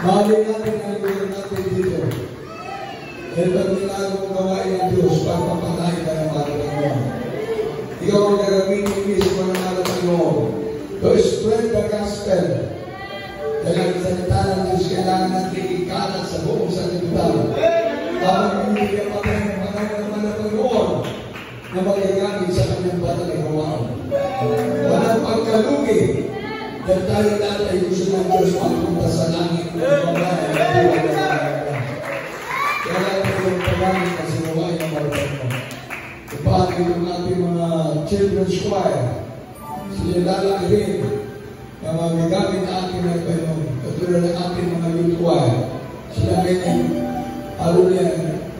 Mahalin natin ang lugar natin dito. Dahil pag ginagawang gawain ng Diyos, pagpapatay ka ng mga Panginoon. Ikaw ang gagamitin mismo ng mga Panginoon to spread the gospel. Dahil ang salita ng Diyos kailangan natin ikalat sa buong sanlibutan. Habang hindi ka patay ng mga Panginoon na magagamit sa kanyang banal na gawain. Walang pagkalugi. Dahil tayo lahat ay gusto ng Diyos magpunta sa langit ng mga kaya natin yung paggamit na sinuwain ng mga Panginoon. Ibahagi yung ating mga children's choir. Sila lalaki rin na magagamit na ating mga Panginoon. Katulad ng ating mga youth choir. Sila rin hallelujah,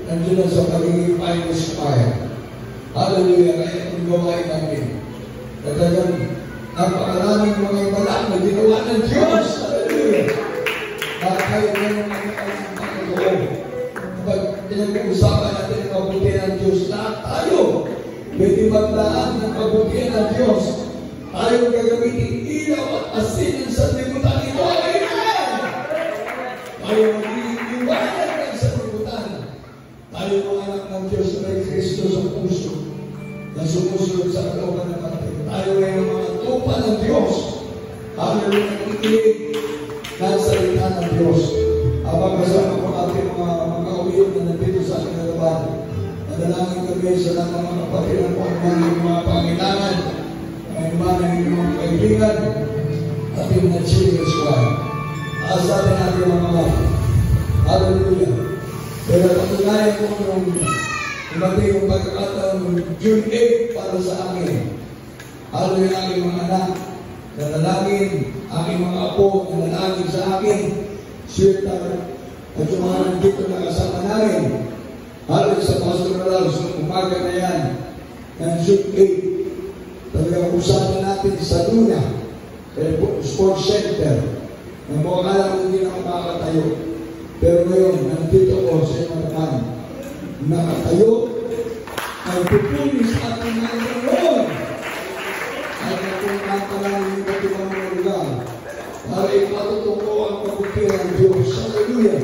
nandiyo na sa pagiging finest choir. Hallelujah, kaya itong gawain natin. Katagang napakaraming mga ibalang na ginawa ng Diyos. Hallelujah. Kahit ngayon ang Panginoon. Kapag pinag-uusapan natin ang kabutihan ng Diyos, lahat tayo pwede maglaan ng kabutihan ng Diyos. Tayo gagamitin ilaw at asin ng sanlibutan ito. Amen! Tayo magiging iwanan ng sanlibutan. Tayo mga anak ng Diyos na may Kristo sa puso na sumusunod sa kalooban ng Panginoon. Tayo ay mga tupa ng Diyos. Hallelujah, nakikinig ng salita ng Diyos. Habang kasama ko ating mga kauwiyon na nandito sa aking harapan, nadalangin kami sa lahat ng mga kapatiran ko ang mga pangailangan, ang mga kaibigan, at yung mga children's choir. Asatin natin ang mga hallelujah. Pero patunayan ko nung imatay yung pagkakataon ng June 8 para sa akin. Hallelujah, aking mga anak, nanalangin, aking mga apo, nanalangin sa akin, sweetheart, at yung mga nandito na kasama namin. Hallelujah, sa Pastor Ralph, sa umaga na yan, ng June 8, talagang usapan natin sa sports center. Na mo akala ko hindi na ako makakatayo. Pero ngayon, nandito ko sa iyo naman. Nakatayo, nagpupuli sa ating mga Lord. At napunta lang yung iba't ibang mga lugar para ipatutuko ang kabutihan ng Diyos. Hallelujah!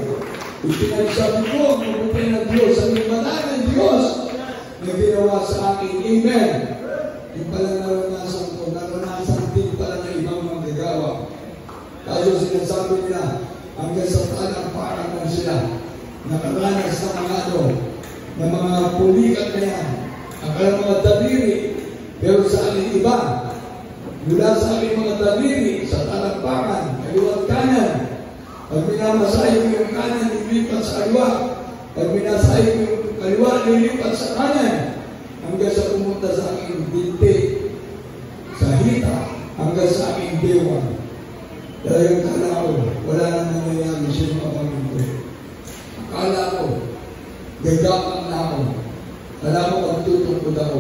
Itinagsabi ko ang kabutihan ng Diyos ang ibanan ng Diyos na ginawa sa akin. Amen! Yung pala naranasan din pala ng ibang manggagawa. Kaso sinasabi nila, hanggang sa talampakan lang sila, nakaranas na mga pulikat na yan, ang mga daliri, pero sa akin iba, mula sa aking mga daliri, sa talampakan, kaliwat kanan, pag minamasahe ko yung kanan, lilipat sa kaliwa, pag minasahe ko yung kaliwa, lilipat sa kanan, hanggang sa pumunta sa aking binti, sa hita, hanggang sa aking dewan. Dahil akala ko, wala nang nangyayari sa mga pamilya. Akala ko, gagapang na ako. Akala ko, magtutungkod ako.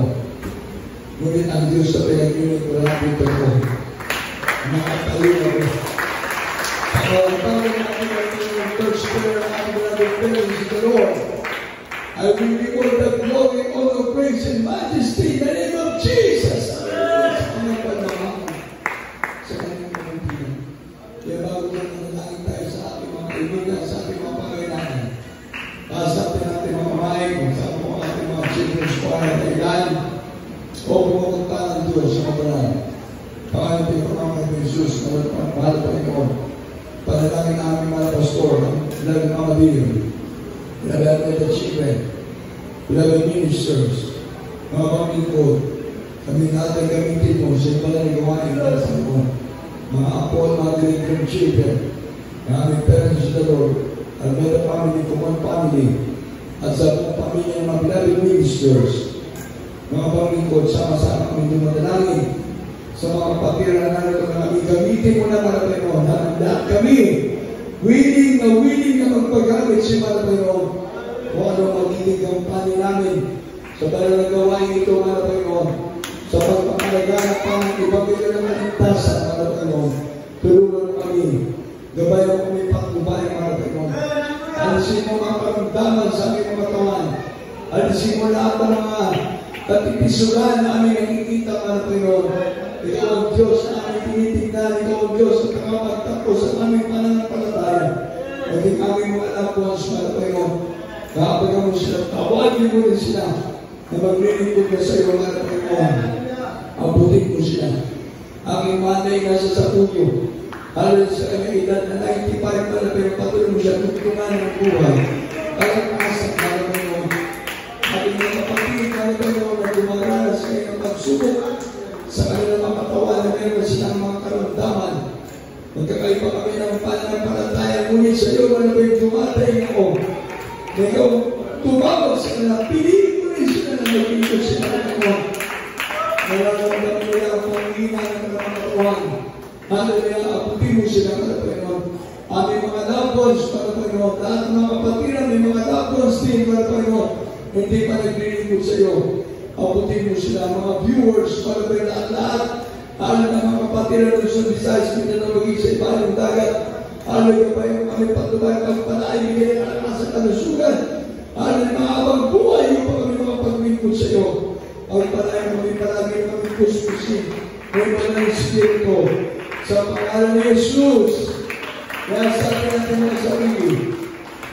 Ngunit ang Diyos sa pinag-inig ko lang dito ko. Nakatayo ako. Ang tawag natin ang first prayer na aking brother praise the Lord. I will reward the glory, honor, praise, and majesty in the name of Jesus. Sa kanyang pagmamahal. Sa kanyang pagmamahal. Kaya bago na nanalangin tayo sa ating mga kaibigan, sa ating mga pangailangan. Pasapin natin mga mamahin, sa ating mga children's choir na ilan, o pumunta ng Diyos sa kabalan. Pangalan ko naman ng Jesus na mahal pa ikaw. Panalangin namin mga pastor, ilang mga leader, ilang the children, ilang ministers, mga pamilya, kami natin gamitin mo sa iba na gawain para sa mo. Mga apo at mga delinquent children, na aming parents sa Lord, at mga family, common family, at sa mga pamilya ng mga beloved ministers, mga pamilya, sama-sama kami dumadalangin sa mga kapatiran na namin gamitin mo na Panginoon. Lahat kami willing na magpagamit si Panginoon kung ano magiging kampanya namin sa banal na gawain ito, Panginoon, sa pagpapalaganap pa ng ibang ito na maligtasan, Panginoon. Tulungan kami, gabayan mo kami patnubayan, Panginoon. Alisin mo mga karamdaman sa aming mga katawan. Alisin mo lahat ng mga katipisuran na aming nakikita, Panginoon. Ikaw ang Diyos na aming tinitignan. Ikaw ang Diyos na nakapagtapos sa aming pananampalataya. Maging aming mga labuans, Panginoon. Kapag mo sila, tawagin mo rin sila na maglilingkod ka sa iyo, Panginoon. Abutin mo sila. Aking manay nasa sa puyo. Halos sa kanyang edad na 95 pala, pero patuloy mo siya tutulungan ng buhay. Kaya nakasak na Panginoon. Aking mga kapatid na Panginoon na dumaranas kayo ng pagsubok sa kanilang mga katawan na meron silang mga karamdaman. Magkakaiba kami ng pananampalataya, ngunit sa iyo na ba yung dumatay ako. Na ikaw tumawag sa kanila, piliin mo rin sila na mag-ikot sila ng katawan. Nalalamdaman mo yan ang panghina ng mga katawan. Hallelujah, abutin mo sila, Panginoon. Aming mga loved ones, Panginoon. Lahat ng mga kapatiran, may mga loved ones din, Panginoon. Hindi pa naglilingkod sa iyo. Abutin mo sila, mga viewers, Panginoon, lahat. Alam na mga kapatiran doon sa Visayas, pinanawagin sa ibalang dagat. Alam na ba yung kami patulay, pagpalaay, bigay na alam sa kalusugan. Alam na mga abang buhay, yung pa kami mga paglingkod sa iyo. Pagpalaay kami palagi kami kuskusin. May mga Espiritu. Sa pangalan ni Jesus, kaya sa akin natin mga sarili,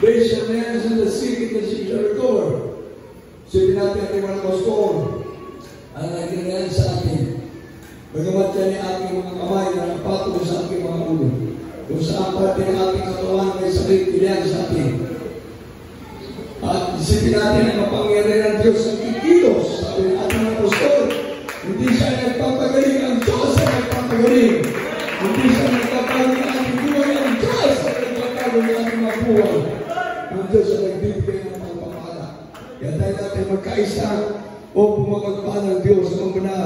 raise your hands in the sick and the sick shall recover. Sabi natin ating mga pastor, ang naging sa akin, bagamat yan ni ating mga kamay na napatong sa ating mga ulo, kung saan parte ng ating katawan may sakit, ilihan sa atin. At isipin natin ang mapangyarihan ng Diyos ang kikilos. Sabi ng ating mga pastor, hindi siya nagpapagaling, ang Diyos ay nagpapagaling. Hindi siya nagpapagaling ang ating buhay, ang Diyos ay nagpapagaling ang ating mga buhay. Ang Diyos ay nagbibigay ng pagpapala. Kaya tayo natin magkaisa o bumagpapala ng Diyos ng muna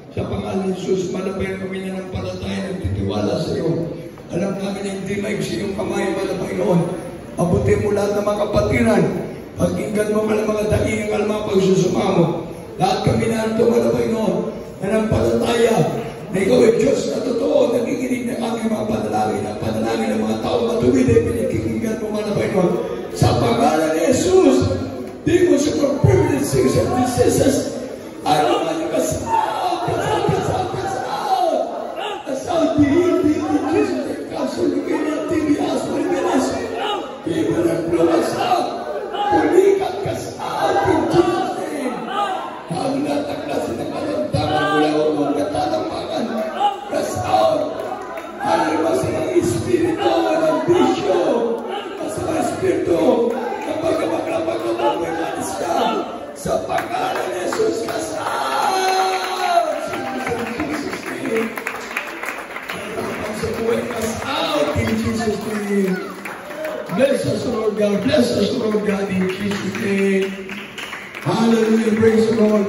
sa pangalan ni Jesus. Malabayan kami na ng palataya, nagtitiwala sa iyo. Alam namin na hindi maigsi yung kamay, Panginoon. Abutin mo lahat ng mga kapatiran. Pagkinggan mo mga daing ang mga pagsusumamo. Lahat kami na ito, Panginoon, na ng palataya na ikaw ay Diyos na totoo, nakikinig na kami aking mga panalangin, ang panalangin ng mga tao matuwid ay pinakikinggan mo man na Panginoon. Sa pangalan ni Jesus, demons from permanent sickness and diseases, I command you, pass out, pass out, pass out, pass out. Pass out, be healed, be healed in Jesus' name. Cancel leukemia, TB, asthma, MS. People and blow us out. Pulikat, pass out in Jesus' name. Ang lahat ng klase ng kalantangan mula o mga katalamangan, pass out. Ang masamang espiritu ng bisyo, masamang espiritu, kapag may manis ka, sa pangalan ni Jesus, pass out! Jesus' name. Sa buhay, pass out in Jesus' name. Bless us, Lord God. Bless us, Lord God, in Jesus' name. Hallelujah. Praise the Lord.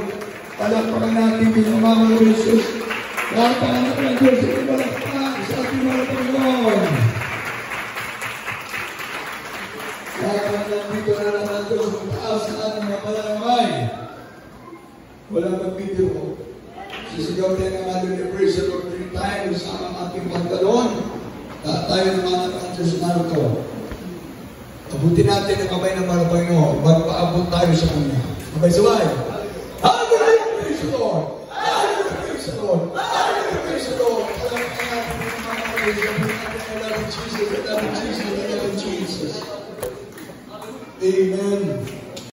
Palakpakan natin yung mga Jesus. Lahat ang anak ng Diyos ay palakpak sa ating mga Panginoon. Lahat ang nandito na naman Diyos ang taas sa ating mga palanamay. Walang magbibiro. Sisigaw tayo ng ating ni praise the Lord 3 times ang ating pagkalon. Lahat tayo ng anak ng Diyos narito. Abutin natin ang kamay ng mga Panginoon bago paabot tayo sa Kanya. Sabay-sabay. Hallelujah! Praise the Lord! Hallelujah! Praise the Lord! Hallelujah! Praise the Lord! I love Jesus, I love Jesus, I love Jesus. Amen.